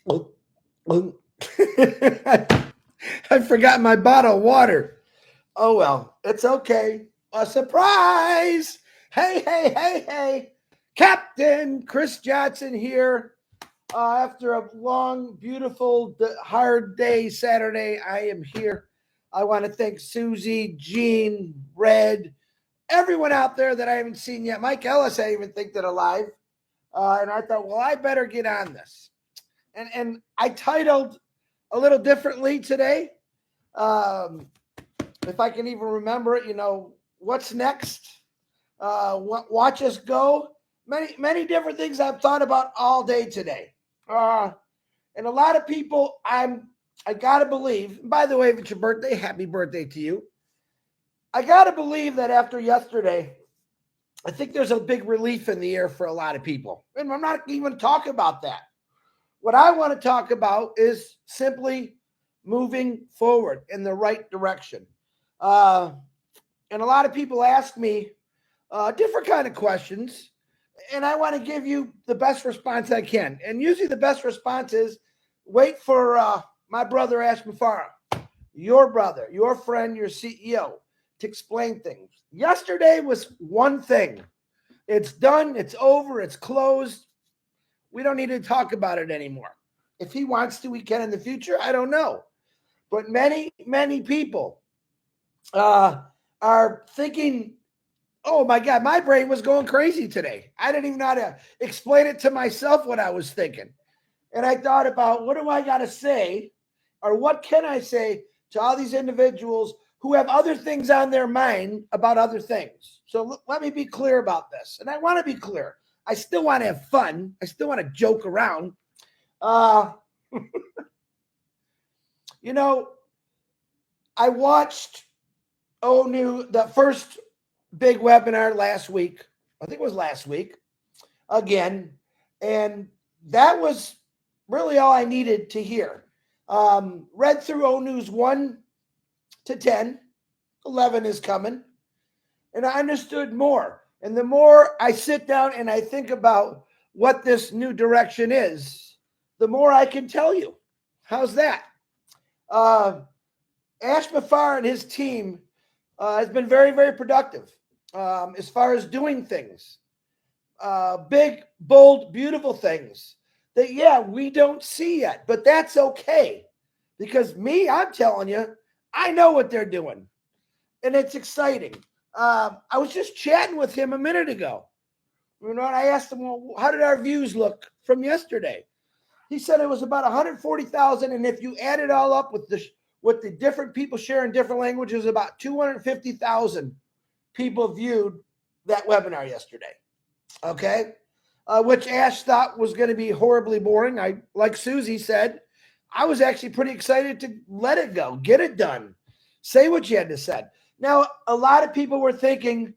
Oh, oh. I forgot my bottle of water. Oh, well, it's okay. A surprise. Hey, hey, hey, hey. Captain Chris Johnson here. After a long, beautiful, hard day Saturday, I am here. I want to thank Susie, Jean, Red, everyone out there that I haven't seen yet. Mike Ellis, I even think that alive. And I thought, well, I better get on this. And I titled a little differently today. Um, if I can even remember it, what's next? Watch us go. Many different things I've thought about all day today. And a lot of people, I gotta believe. By the way, if it's your birthday, happy birthday to you. I gotta believe that after yesterday, I think there's a big relief in the air for a lot of people. And I'm not even talking about that. What I want to talk about is simply moving forward in the right direction. Uh, and a lot of people ask me different kind of questions, and I want to give you the best response I can. And usually the best response is wait for my brother Ash Mafara, your brother, your friend, your CEO, to explain things. Yesterday was one thing. It's done. It's over. It's closed. We don't need to talk about it anymore. If he wants to, we can in the future. I don't know. But many people are thinking, oh my God, my brain was going crazy today. I didn't even know how to explain it to myself what I was thinking. And I thought about what do I got to say or what can I say to all these individuals who have other things on their mind about other things. So let me be clear about this. And I want to be clear. I still want to have fun. I still want to joke around. Uh, I watched the first big webinar last week. I think it was last week again. And that was really all I needed to hear. Read through O News 1 to 10. 11 is coming. And I understood more. And the more I sit down and I think about what this new direction is, the more I can tell you. How's that? Ash Mafar and his team has been very, very productive as far as doing things. Big, bold, beautiful things that, yeah, we don't see yet. But that's okay. Because I'm telling you, I know what they're doing. And it's exciting. I was just chatting with him a minute ago. And I asked him, well, how did our views look from yesterday? He said it was about 140,000, and if you add it all up with the different people sharing different languages, about 250,000 people viewed that webinar yesterday. Okay, which Ash thought was going to be horribly boring. Like Susie said, I was actually pretty excited to let it go, get it done, say what you had to say. Now, a lot of people were thinking,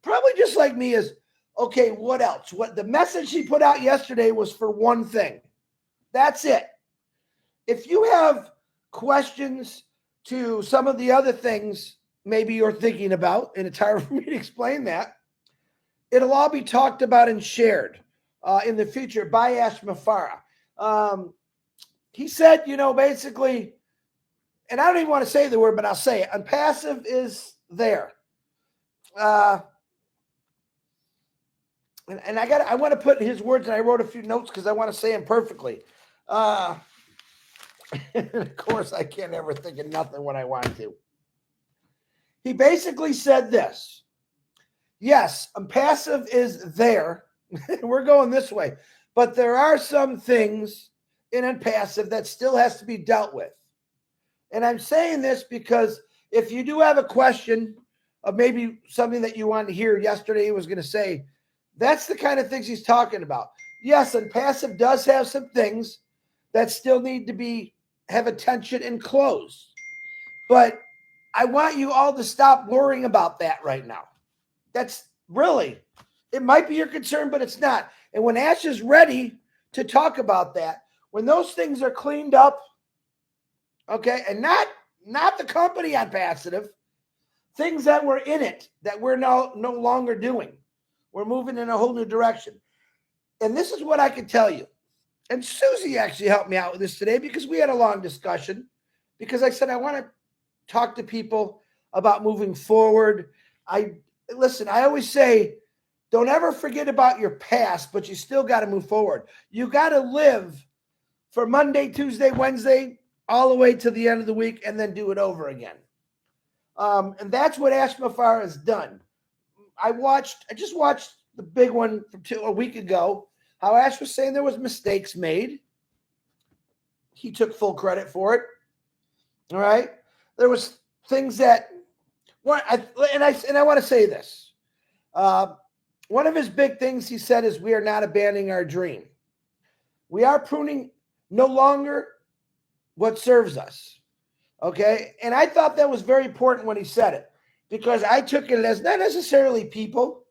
probably just like me, is okay, what else? What the message she put out yesterday was for one thing. That's it. If you have questions to some of the other things maybe you're thinking about, and it's hard for me to explain that, it'll all be talked about and shared in the future by Ash Mafara. He said, basically, and I don't even want to say the word, but I'll say it. Unpassive is there. And I want to put his words, and I wrote a few notes because I want to say them perfectly. And of course, I can't ever think of nothing when I want to. He basically said this. Yes, Unpassive is there. We're going this way. But there are some things in Unpassive that still has to be dealt with. And I'm saying this because if you do have a question of maybe something that you wanted to hear yesterday, he was going to say, that's the kind of things he's talking about. Yes, Unpassive does have some things that still need to have attention and close. But I want you all to stop worrying about that right now. That's really, it might be your concern, but it's not. And when Ash is ready to talk about that, when those things are cleaned up, okay, and not the company on Passive, things that were in it that we're no longer doing. We're moving in a whole new direction. And this is what I can tell you. And Susie actually helped me out with this today because we had a long discussion. Because I said I want to talk to people about moving forward. I always say, don't ever forget about your past, but you still got to move forward. You got to live for Monday, Tuesday, Wednesday, all the way to the end of the week, and then do it over again. And that's what Ash Mafar has done. I just watched the big one a week ago, how Ash was saying there was mistakes made. He took full credit for it. All right. There was things that, I want to say this. One of his big things he said is we are not abandoning our dream. We are pruning no longer what serves us. Okay. And I thought that was very important when he said it, because I took it as not necessarily people,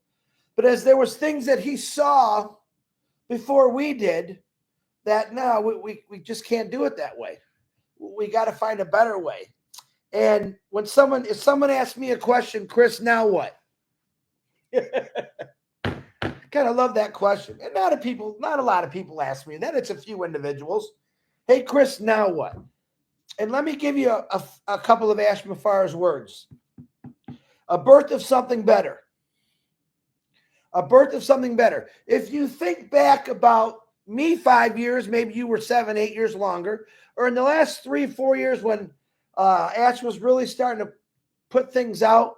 but as there was things that he saw before we did that no, we just can't do it that way. We got to find a better way. And if someone asks me a question, Chris, now what? Kind of love that question. And not a lot of people ask me that. It's a few individuals. Hey, Chris, now what? And let me give you a couple of Ash Mafar's words. A birth of something better. A birth of something better. If you think back about me 5 years, maybe you were 7, 8 years longer, or in the last 3, 4 years when Ash was really starting to put things out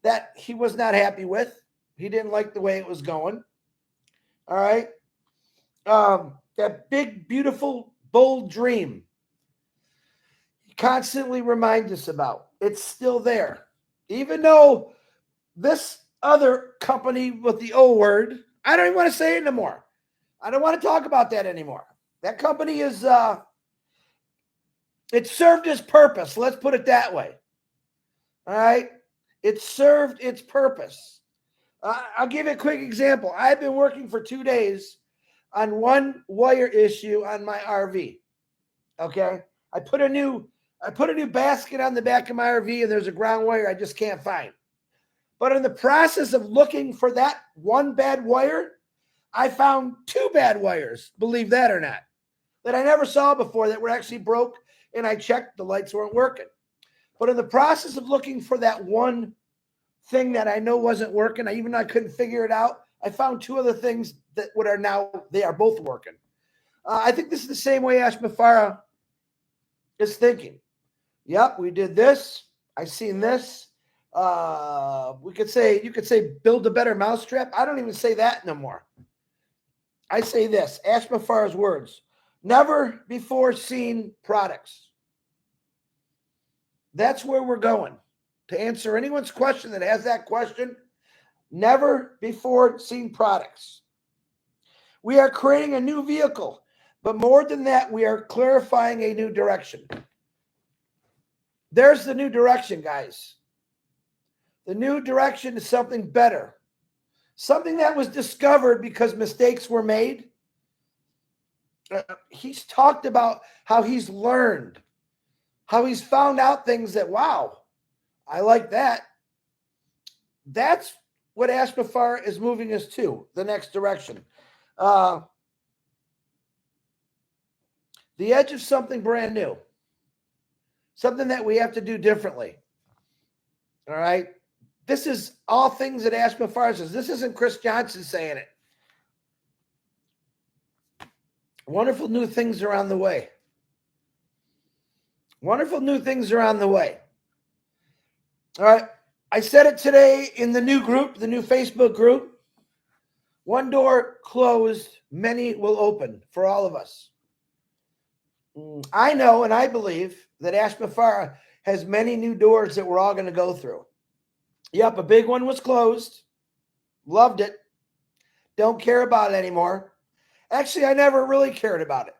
that he was not happy with. He didn't like the way it was going. All right. That big, beautiful, bold dream he constantly reminds us about. It's still there. Even though this other company with the O word, I don't even want to say it anymore. I don't want to talk about that anymore. That company is, it served its purpose. Let's put it that way. All right. It served its purpose. I'll give you a quick example. I've been working for 2 days on one wire issue on my RV. Okay. I put a new basket on the back of my RV, and there's a ground wire I just can't find. But in the process of looking for that one bad wire, I found 2 bad wires, believe that or not, that I never saw before that were actually broke, and I checked, the lights weren't working. But in the process of looking for that one thing that I know wasn't working, I couldn't figure it out, I found 2 other things that they are both working. I think this is the same way Ash Mafara is thinking. Yep, we did this. I seen this. You could say build a better mousetrap. I don't even say that no more. I say this, Ash Mafara's words, never before seen products. That's where we're going. To answer anyone's question that has that question, never before seen products. We are creating a new vehicle, but more than that, we are clarifying a new direction. There's the new direction, guys. The new direction is something better. Something that was discovered because mistakes were made. He's talked about how he's learned, how he's found out things that, wow, I like that. That's what Ash Mafar is moving us to, the next direction. The edge of something brand new. Something that we have to do differently. All right? This is all things that Ash Mafar says. This isn't Chris Johnson saying it. Wonderful new things are on the way. Wonderful new things are on the way. All right. I said it today in the new group, the new Facebook group. One door closed, many will open for all of us. I know and I believe that Ash Mafara has many new doors that we're all going to go through. Yep, a big one was closed. Loved it. Don't care about it anymore. Actually, I never really cared about it,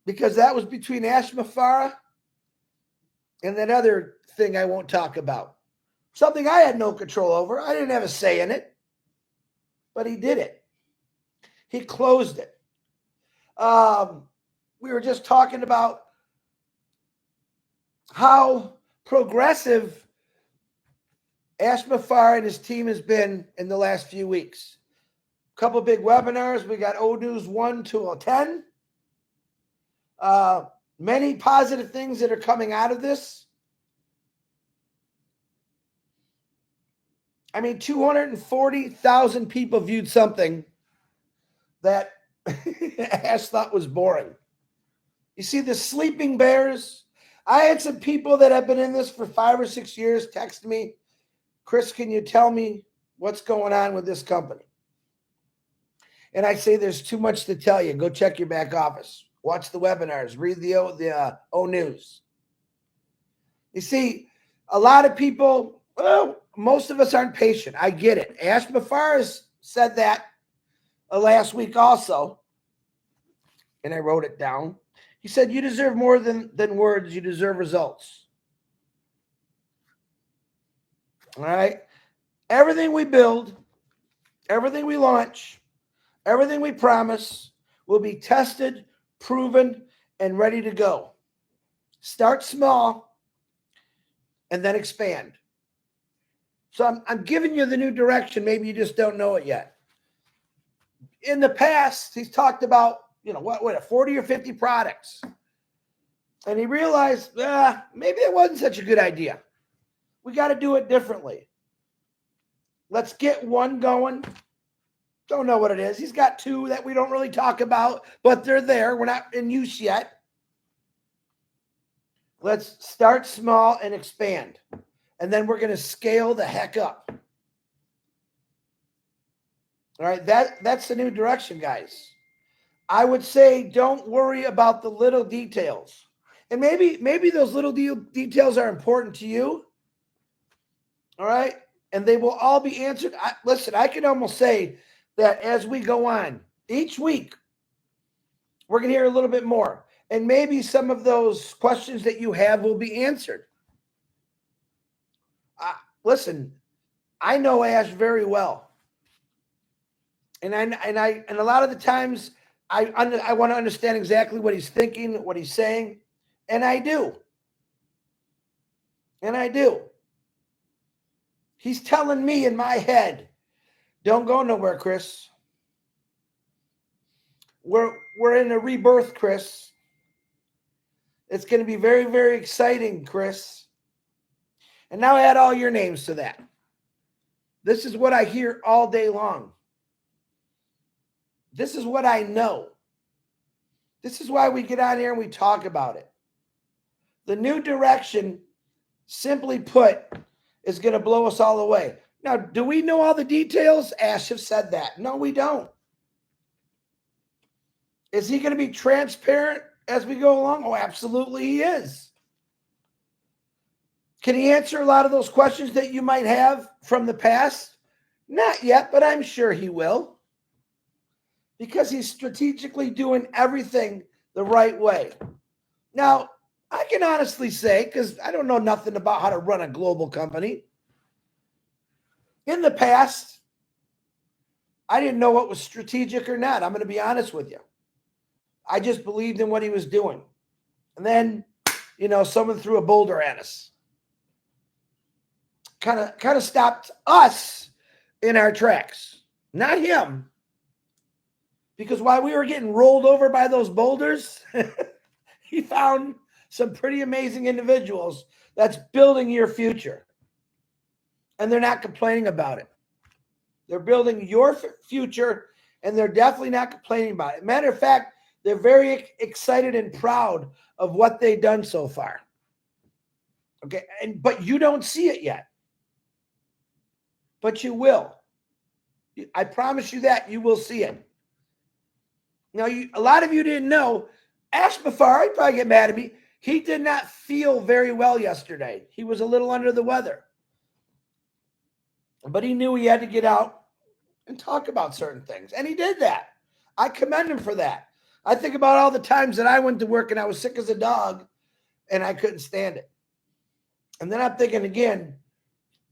because that was between Ash Mafara and that other thing I won't talk about. Something I had no control over. I didn't have a say in it, but he did it. He closed it. We were just talking about how progressive Ash Mafar and his team has been in the last few weeks. couple big webinars. We got O News 1 to 10. Many positive things that are coming out of this. I mean, 240,000 people viewed something that Ash thought was boring. You see the sleeping bears? I had some people that have been in this for 5 or 6 years text me, Chris, can you tell me what's going on with this company? And I say, there's too much to tell you. Go check your back office. Watch the webinars. Read the O News. You see, a lot of people, well, most of us aren't patient. I get it. Ash Bafaris said that last week also, and I wrote it down. He said, you deserve more than words. You deserve results. All right? Everything we build, everything we launch, everything we promise will be tested, proven, and ready to go. Start small and then expand. So I'm giving you the new direction. Maybe you just don't know it yet. In the past, he's talked about, 40 or 50 products. And he realized, maybe it wasn't such a good idea. We got to do it differently. Let's get one going. Don't know what it is. He's got 2 that we don't really talk about, but they're there. We're not in use yet. Let's start small and expand. And then we're going to scale the heck up. All right, that's the new direction, guys. I would say don't worry about the little details. And maybe those little details are important to you. All right? And they will all be answered. Listen, I can almost say that as we go on, each week, we're going to hear a little bit more. And maybe some of those questions that you have will be answered. Listen, I know Ash very well. And a lot of the times, I want to understand exactly what he's thinking, what he's saying. And I do. He's telling me in my head, don't go nowhere, Chris. We're in a rebirth, Chris. It's going to be very, very exciting, Chris. And now add all your names to that. This is what I hear all day long. This is what I know. This is why we get on here and we talk about it. The new direction, simply put, is going to blow us all away. Now, do we know all the details? Ash have said that. No, we don't. Is he going to be transparent as we go along? Oh, absolutely he is. Can he answer a lot of those questions that you might have from the past? Not yet, but I'm sure he will. Because he's strategically doing everything the right way. Now, I can honestly say, because I don't know nothing about how to run a global company. In the past, I didn't know what was strategic or not. I'm going to be honest with you. I just believed in what he was doing. And then, someone threw a boulder at us. Kind of stopped us in our tracks. Not him. Because while we were getting rolled over by those boulders, he found some pretty amazing individuals that's building your future. And they're not complaining about it. They're building your future, and they're definitely not complaining about it. Matter of fact, they're very excited and proud of what they've done so far. Okay, but you don't see it yet. But you will. I promise you that you will see it. Now, a lot of you didn't know, Ash Bafar, he'd probably get mad at me. He did not feel very well yesterday. He was a little under the weather. But he knew he had to get out and talk about certain things. And he did that. I commend him for that. I think about all the times that I went to work and I was sick as a dog and I couldn't stand it. And then I'm thinking again,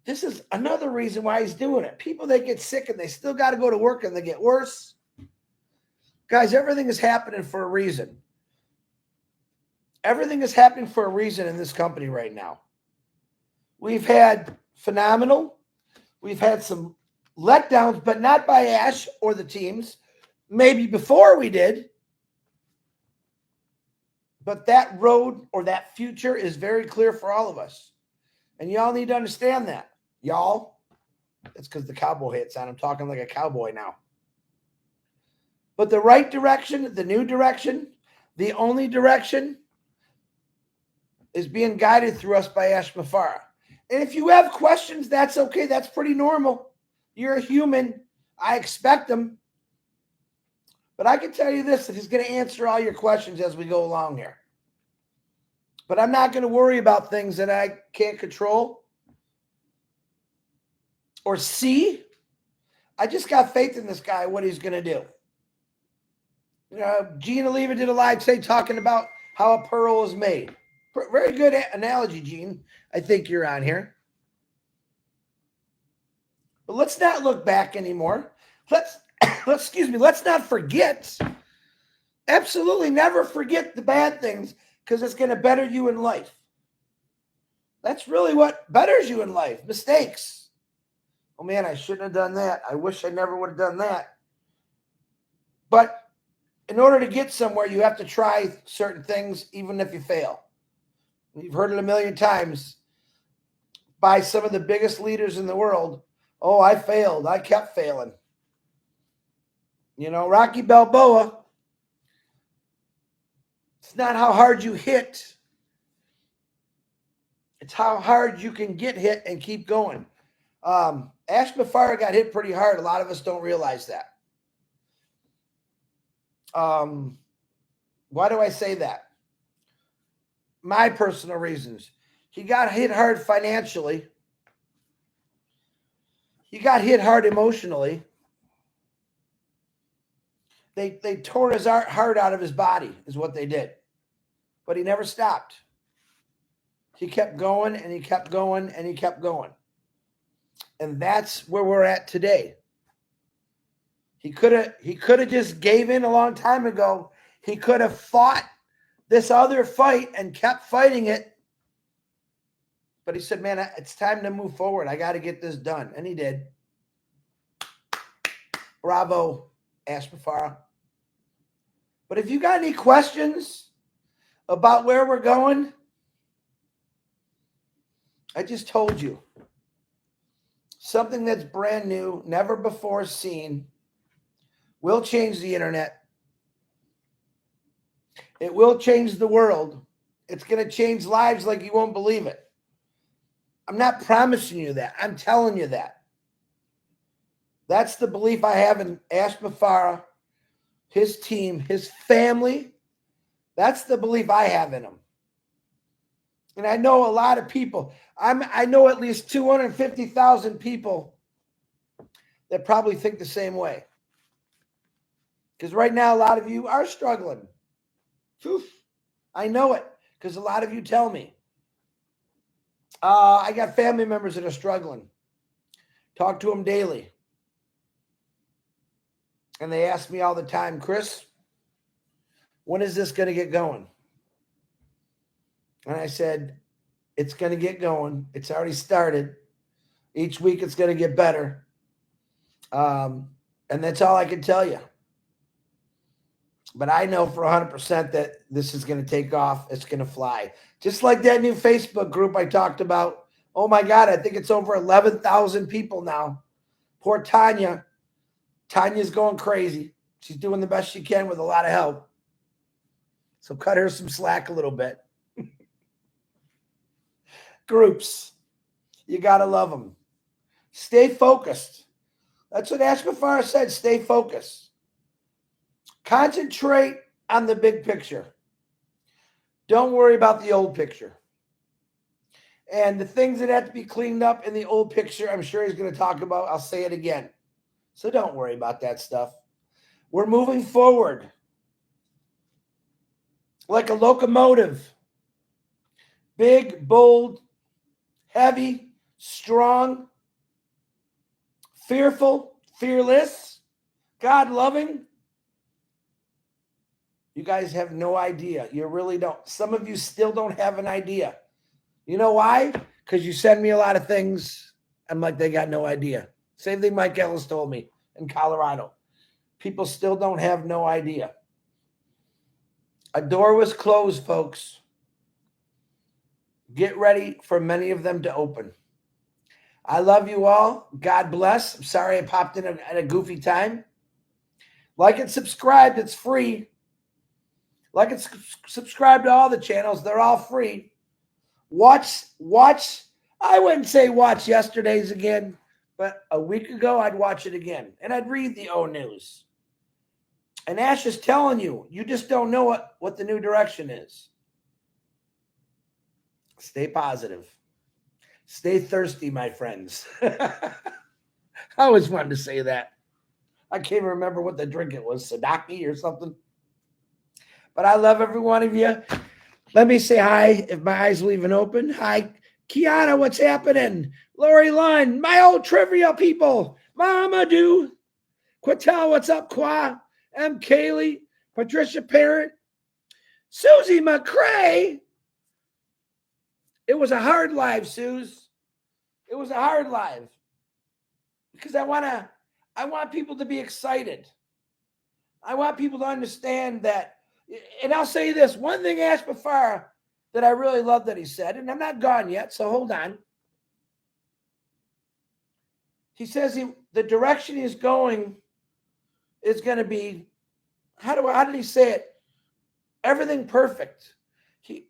this is another reason why he's doing it. People, they get sick and they still got to go to work and they get worse. Guys, everything is happening for a reason. Everything is happening for a reason in this company right now. We've had phenomenal. We've had some letdowns, but not by Ash or the teams. Maybe before we did. But that road or that future is very clear for all of us. And y'all need to understand that. Y'all, it's because the cowboy hat's on. I'm talking like a cowboy now. But the right direction, the new direction, the only direction is being guided through us by Ash Mafara. And if you have questions, that's okay. That's pretty normal. You're a human. I expect them. But I can tell you this, that he's going to answer all your questions as we go along here. But I'm not going to worry about things that I can't control or see. I just got faith in this guy, what he's going to do. You know, Gene Oliva did a live today talking about how a pearl is made. Very good analogy, Gene. I think you're on here. But let's not look back anymore. Let's not forget. Absolutely never forget the bad things, because it's going to better you in life. That's really what betters you in life. Mistakes. Oh man, I shouldn't have done that. I wish I never would have done that. But in order to get somewhere, you have to try certain things, even if you fail. You've heard it a million times by some of the biggest leaders in the world. Oh, I failed. I kept failing. You know, Rocky Balboa, it's not how hard you hit. It's how hard you can get hit and keep going. Ash Mafara got hit pretty hard. A lot of us don't realize that. Why do I say that? My personal reasons. He got hit hard financially. He got hit hard emotionally. They tore his heart out of his body is what they did. But he never stopped. He kept going and he kept going and he kept going. And that's where we're at today. He could have just gave in a long time ago. He could have fought this other fight and kept fighting it. But he said, man, it's time to move forward. I got to get this done. And he did. Bravo, Ash Mafara. But if you got any questions about where we're going, I just told you. Something that's brand new, never before seen, will change the internet. It will change the world. It's going to change lives like you won't believe it. I'm not promising you that. I'm telling you that. That's the belief I have in Ash Mafara, his team, his family. That's the belief I have in him. And I know a lot of people. I know at least 250,000 people that probably think the same way. Because right now, a lot of you are struggling. Oof, I know it because a lot of you tell me. I got family members that are struggling. Talk to them daily. And they ask me all the time, Chris, when is this going to get going? And I said, it's going to get going. It's already started. Each week it's going to get better. And that's all I can tell you. But I know for 100% that this is going to take off. It's going to fly. Just like that new Facebook group I talked about. Oh, my God, I think it's over 11,000 people now. Poor Tanya. Tanya's going crazy. She's doing the best she can with a lot of help. So cut her some slack a little bit. Groups. You got to love them. Stay focused. That's what Ash Mafara said. Stay focused. Concentrate on the big picture. Don't worry about the old picture. And the things that have to be cleaned up in the old picture, I'm sure he's going to talk about. I'll say it again. So don't worry about that stuff. We're moving forward like a locomotive. Big, bold, heavy, strong, fearful, fearless, God-loving. You guys have no idea. You really don't. Some of you still don't have an idea. You know why? Because you send me a lot of things. I'm like, they got no idea. Same thing Mike Ellis told me in Colorado. People still don't have no idea. A door was closed, folks. Get ready for many of them to open. I love you all. God bless. I'm sorry I popped in at a goofy time. Like and subscribe. It's free. Like and subscribe to all the channels. They're all free. Watch. I wouldn't say watch yesterday's again, but a week ago I'd watch it again. And I'd read the O News. And Ash is telling you, you just don't know what the new direction is. Stay positive. Stay thirsty, my friends. I always wanted to say that. I can't even remember what the drink it was, Sadaki or something. But I love every one of you. Let me say hi if my eyes will even open. Hi, Kiana, what's happening? Lori Lund, my old trivia people. Mama Do. Quatel, what's up, Qua? M. Kaylee, Patricia Parent, Susie McCrae. It was a hard live, Suze. It was a hard live. Because I want people to be excited. I want people to understand that. And I'll say this, one thing Ash Bafar that I really love that he said, and I'm not gone yet, so hold on. He says the direction he's going is going to be, how did he say it? Everything perfect.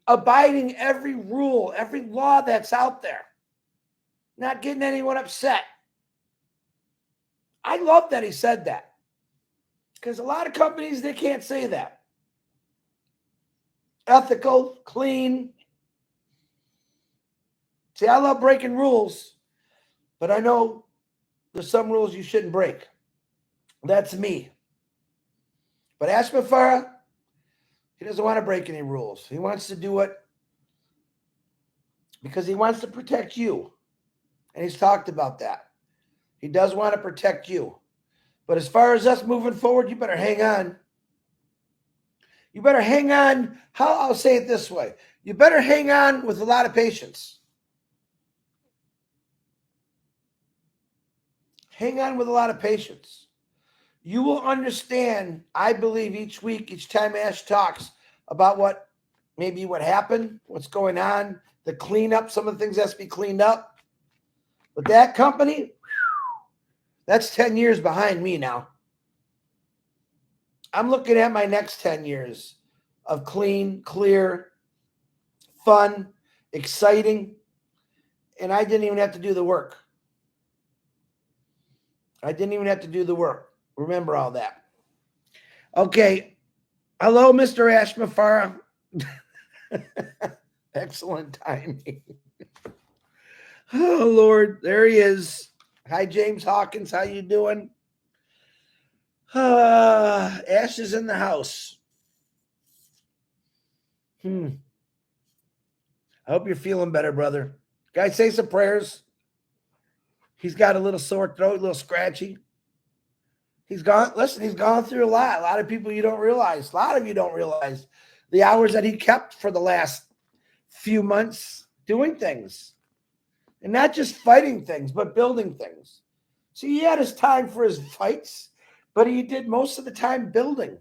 Abiding every rule, every law that's out there. Not getting anyone upset. I love that he said that. Because a lot of companies, they can't say that. Ethical, clean. See, I love breaking rules, but I know there's some rules you shouldn't break. That's me. But Ash Mafara, he doesn't want to break any rules. He wants to do it because he wants to protect you. And he's talked about that. He does want to protect you. But as far as us moving forward, you better hang on. You better hang on. I'll say it this way. You better hang on with a lot of patience. Hang on with a lot of patience. You will understand, I believe, each week, each time Ash talks about what happened, what's going on, the cleanup, some of the things that has to be cleaned up. But that company, that's 10 years behind me now. I'm looking at my next 10 years of clean, clear, fun, exciting, and I didn't even have to do the work. Remember all that. Okay. Hello, Mr. Ash Mafara. Excellent timing. Oh, Lord. There he is. Hi, James Hawkins. How you doing? Ash is in the house. I hope you're feeling better, brother. Guys, say some prayers. He's got a little sore throat, a little scratchy. He's gone through a lot. A lot of people you don't realize. A lot of you don't realize the hours that he kept for the last few months doing things. And not just fighting things, but building things. See, he had his time for his fights, but he did most of the time building.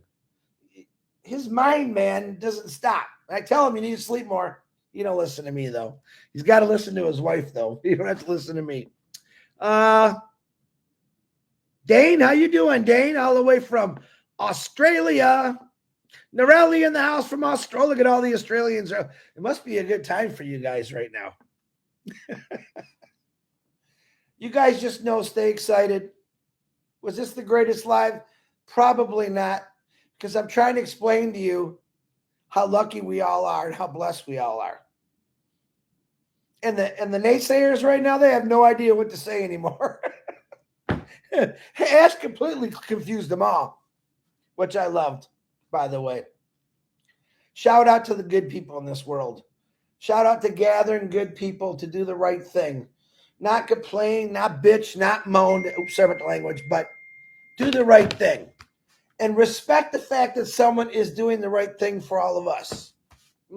His mind, man, doesn't stop. I tell him you need to sleep more. You don't listen to me, though. He's got to listen to his wife, though. You don't have to listen to me. Dane, how you doing, Dane? All the way from Australia. Norelli in the house from Australia. Look at all the Australians. It must be a good time for you guys right now. You guys just know, stay excited. Was this the greatest live? Probably not, because I'm trying to explain to you how lucky we all are and how blessed we all are. And the naysayers right now, they have no idea what to say anymore. Ash completely confused them all, which I loved, by the way. Shout out to the good people in this world. Shout out to gathering good people to do the right thing. Not complain, not bitch, not moan. Oops, sorry about the language, but do the right thing. And respect the fact that someone is doing the right thing for all of us.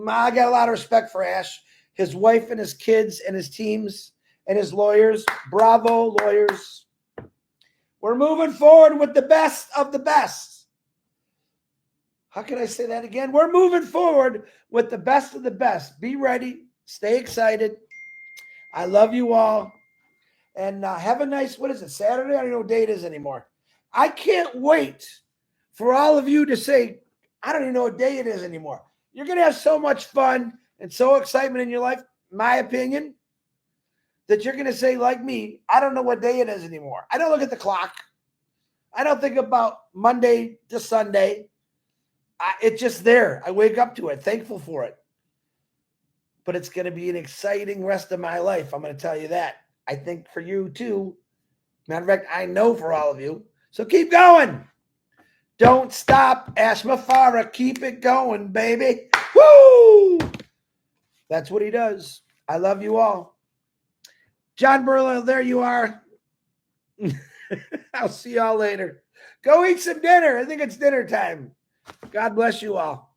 I got a lot of respect for Ash, his wife and his kids and his teams and his lawyers. Bravo, lawyers. We're moving forward with the best of the best. How can I say that again? We're moving forward with the best of the best. Be ready. Stay excited. I love you all. And have a nice, what is it, Saturday? I don't know what day it is anymore. I can't wait for all of you to say, I don't even know what day it is anymore. You're going to have so much fun and so excitement in your life, my opinion, that you're going to say, like me, I don't know what day it is anymore. I don't look at the clock. I don't think about Monday to Sunday. It's just there. I wake up to it, thankful for it. But it's going to be an exciting rest of my life. I'm going to tell you that. I think for you too. Matter of fact, I know for all of you. So keep going. Don't stop. Ashma Farah, keep it going, baby. Woo! That's what he does. I love you all. John Burlow, there you are. I'll see y'all later. Go eat some dinner. I think it's dinner time. God bless you all.